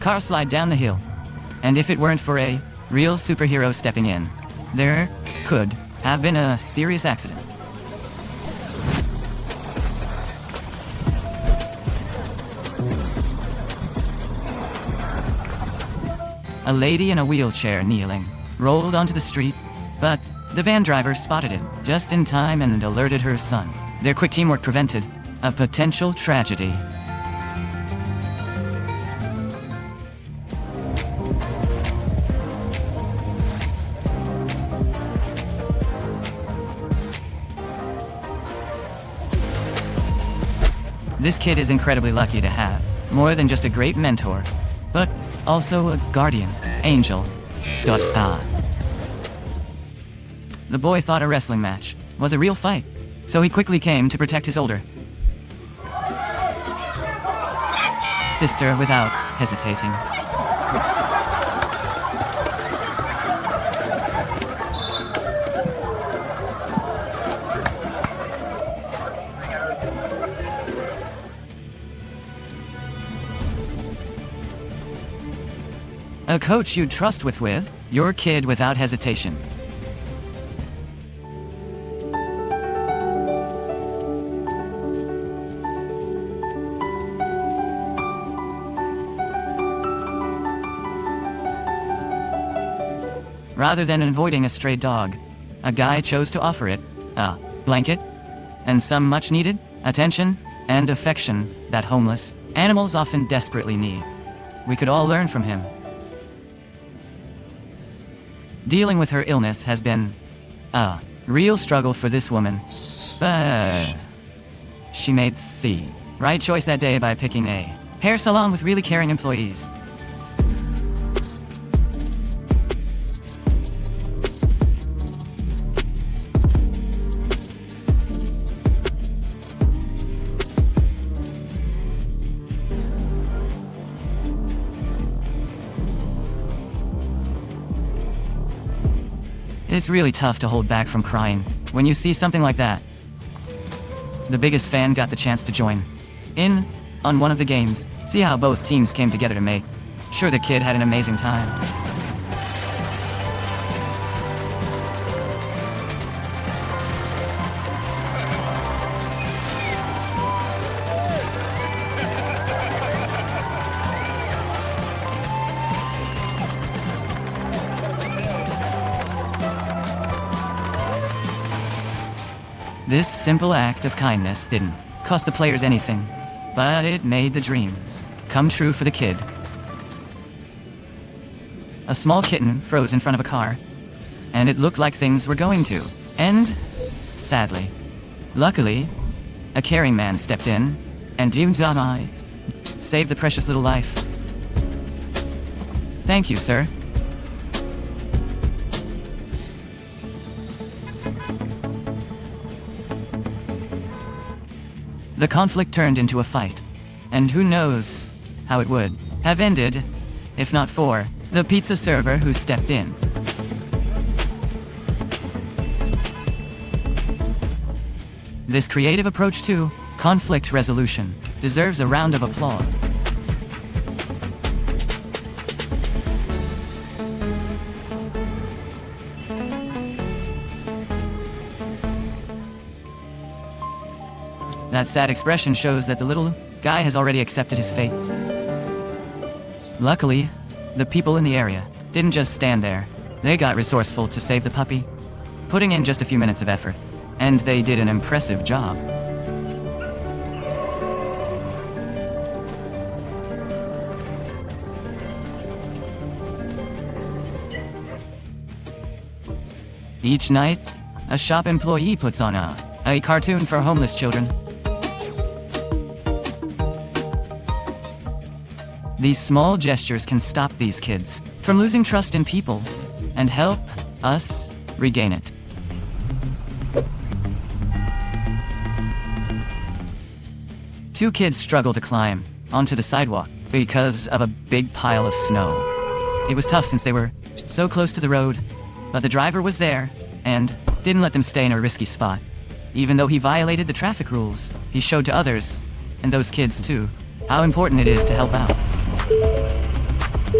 car slide down the hill. And if it weren't for a real superhero stepping in, there could have been a serious accident. A lady in a wheelchair kneeling rolled onto the street, but the van driver spotted it just in time and alerted her son. Their quick teamwork prevented a potential tragedy. This kid is incredibly lucky to have more than just a great mentor, but also a guardian angel. The boy thought a wrestling match was a real fight, so he quickly came to protect his older sister without hesitating. A coach you'd trust with your kid without hesitation. Rather than avoiding a stray dog, a guy chose to offer it a blanket and some much-needed attention and affection that homeless animals often desperately need. We could all learn from him. Dealing with her illness has been a real struggle for this woman, but she made the right choice that day by picking a hair salon with really caring employees. It's really tough to hold back from crying when you see something like that. The biggest fan got the chance to join in on one of the games. See how both teams came together to make sure the kid had an amazing time. This simple act of kindness didn't cost the players anything, but it made the dreams come true for the kid. A small kitten froze in front of a car, and it looked like things were going to end sadly. Luckily, a caring man stepped in and saved the precious little life. Thank you, sir. The conflict turned into a fight, and who knows how it would have ended if not for the pizza server who stepped in. This creative approach to conflict resolution deserves a round of applause. That sad expression shows that the little guy has already accepted his fate. Luckily, the people in the area didn't just stand there. They got resourceful to save the puppy, putting in just a few minutes of effort, and they did an impressive job. Each night, a shop employee puts on a cartoon for homeless children. These small gestures can stop these kids from losing trust in people and help us regain it. Two kids struggle to climb onto the sidewalk because of a big pile of snow. It was tough since they were so close to the road, but the driver was there and didn't let them stay in a risky spot. Even though he violated the traffic rules, he showed to others, and those kids too, how important it is to help out. This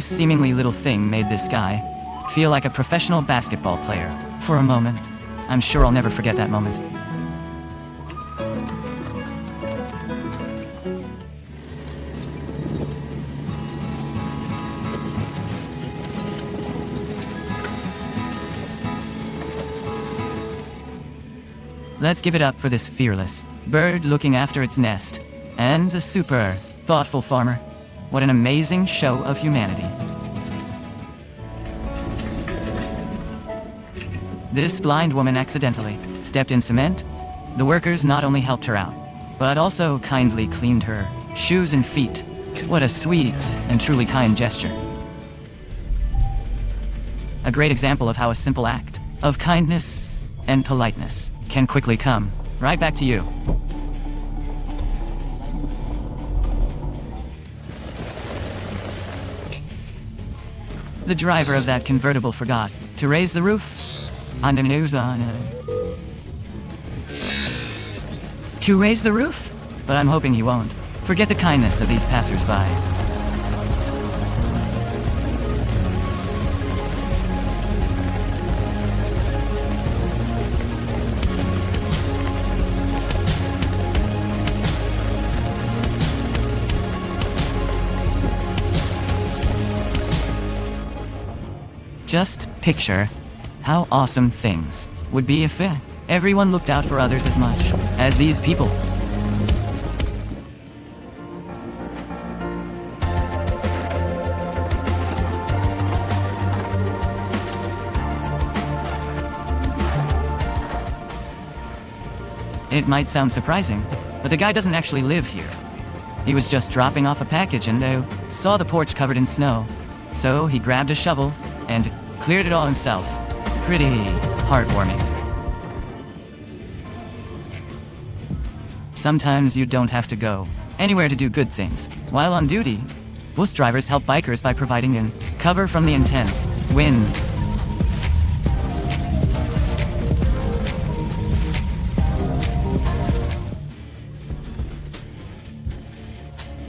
seemingly little thing made this guy feel like a professional basketball player for a moment. I'm sure I'll never forget that moment. Let's give it up for this fearless bird looking after its nest, and the super thoughtful farmer. What an amazing show of humanity. This blind woman accidentally stepped in cement. The workers not only helped her out, but also kindly cleaned her shoes and feet. What a sweet and truly kind gesture. A great example of how a simple act of kindness and politeness can quickly come right back to you. The driver of that convertible forgot to raise the roof on the news to raise the roof, but I'm hoping he won't forget the kindness of these passers-by. Just picture how awesome things would be if everyone looked out for others as much as these people. It might sound surprising, but the guy doesn't actually live here. He was just dropping off a package and saw the porch covered in snow. So he grabbed a shovel and cleared it all himself. Pretty heartwarming. Sometimes you don't have to go anywhere to do good things. While on duty, bus drivers help bikers by providing cover from the intense winds.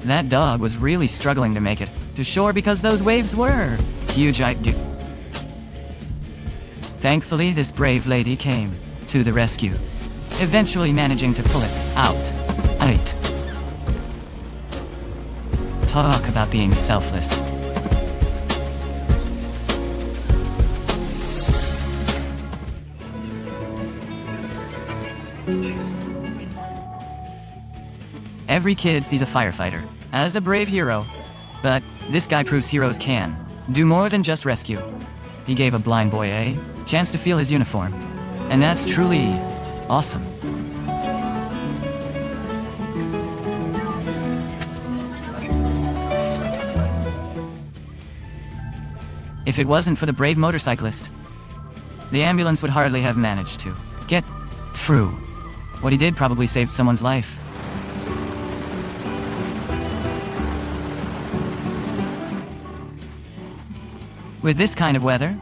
That dog was really struggling to make it to shore because those waves were huge. Thankfully, this brave lady came to the rescue, eventually managing to pull it out. Talk about being selfless. Every kid sees a firefighter as a brave hero, but this guy proves heroes can do more than just rescue. He gave a blind boy a chance to feel his uniform, and that's truly awesome. If it wasn't for the brave motorcyclist, the ambulance would hardly have managed to get through. What he did probably saved someone's life. With this kind of weather,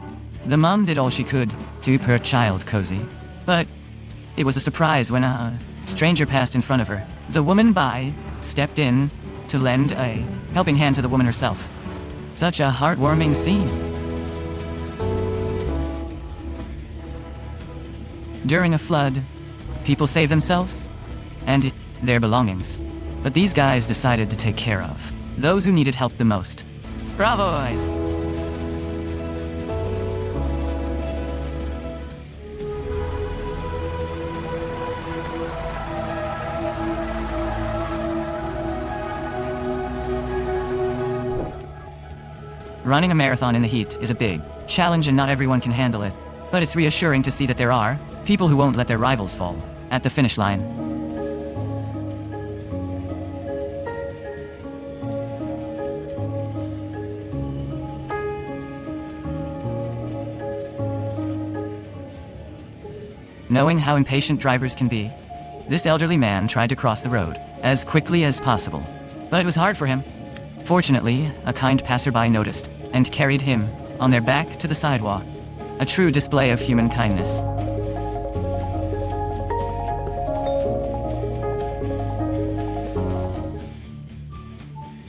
the mom did all she could to keep her child cozy. But it was a surprise when a stranger passed in front of her. The woman stepped in to lend a helping hand to the woman herself. Such a heartwarming scene. During a flood, people save themselves and their belongings. But these guys decided to take care of those who needed help the most. Bravo, guys! Running a marathon in the heat is a big challenge and not everyone can handle it. But it's reassuring to see that there are people who won't let their rivals fall at the finish line. Knowing how impatient drivers can be, this elderly man tried to cross the road as quickly as possible. But it was hard for him. Fortunately, a kind passerby noticed and carried him on their back to the sidewalk. A true display of human kindness.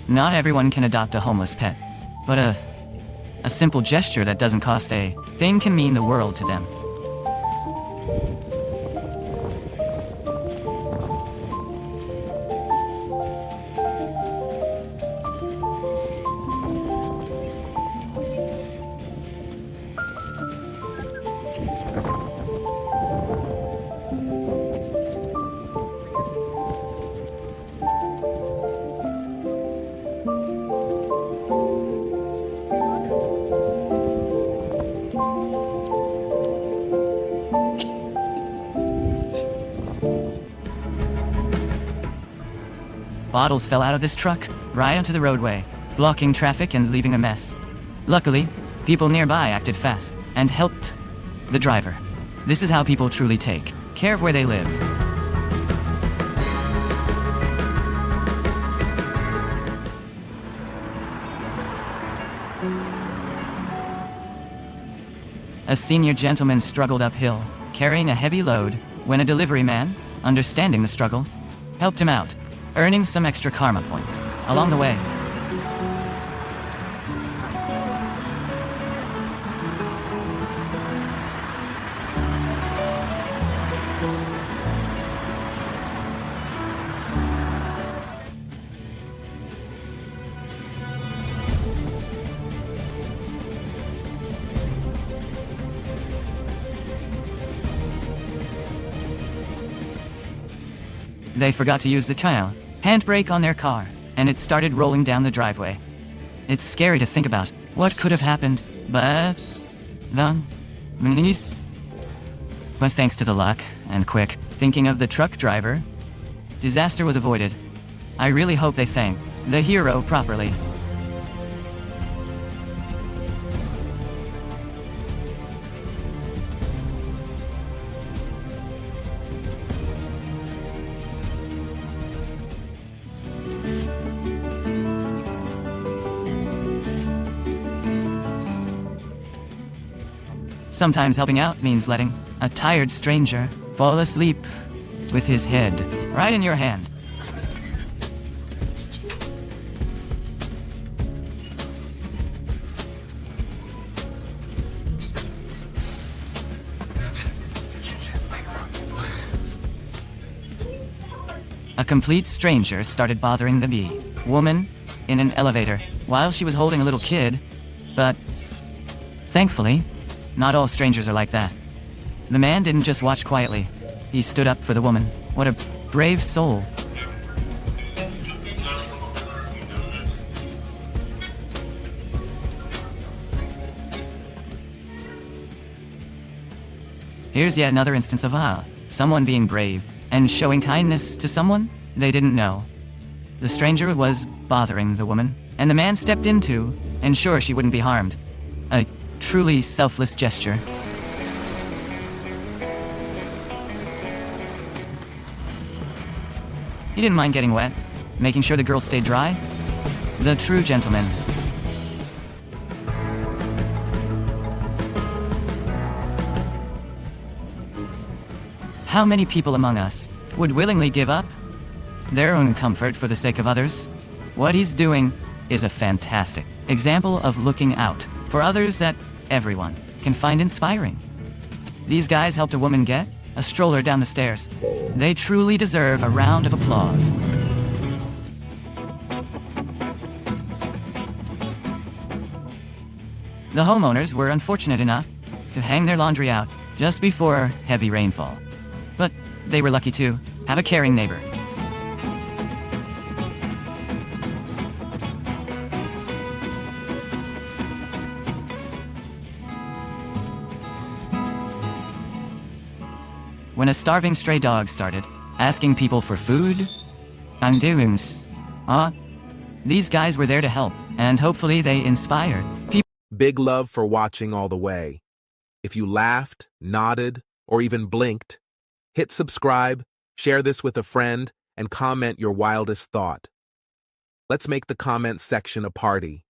Not everyone can adopt a homeless pet, but a simple gesture that doesn't cost a thing can mean the world to them. Bottles fell out of this truck, right onto the roadway, blocking traffic and leaving a mess. Luckily, people nearby acted fast and helped the driver. This is how people truly take care of where they live. A senior gentleman struggled uphill, carrying a heavy load, when a delivery man, understanding the struggle, helped him out, earning some extra karma points along the way. They forgot to use the handbrake on their car, and it started rolling down the driveway. It's scary to think about what could have happened, but thanks to the luck and quick thinking of the truck driver, disaster was avoided. I really hope they thank the hero properly. Sometimes helping out means letting a tired stranger fall asleep with his head right in your hand. A complete stranger started bothering the woman in an elevator while she was holding a little kid, but thankfully, not all strangers are like that. The man didn't just watch quietly. He stood up for the woman. What a brave soul. Here's yet another instance of someone being brave and showing kindness to someone they didn't know. The stranger was bothering the woman, and the man stepped in to ensure she wouldn't be harmed. A truly selfless gesture. He didn't mind getting wet, making sure the girl stayed dry. The true gentleman. How many people among us would willingly give up their own comfort for the sake of others? What he's doing is a fantastic example of looking out for others that everyone can find inspiring. These guys helped a woman get a stroller down the stairs. They truly deserve a round of applause. The homeowners were unfortunate enough to hang their laundry out just before heavy rainfall. But they were lucky to have a caring neighbor. When a starving stray dog started asking people for food, these guys were there to help, and hopefully they inspired people. Big love for watching all the way. If you laughed, nodded, or even blinked, hit subscribe, share this with a friend, and comment your wildest thought. Let's make the comment section a party.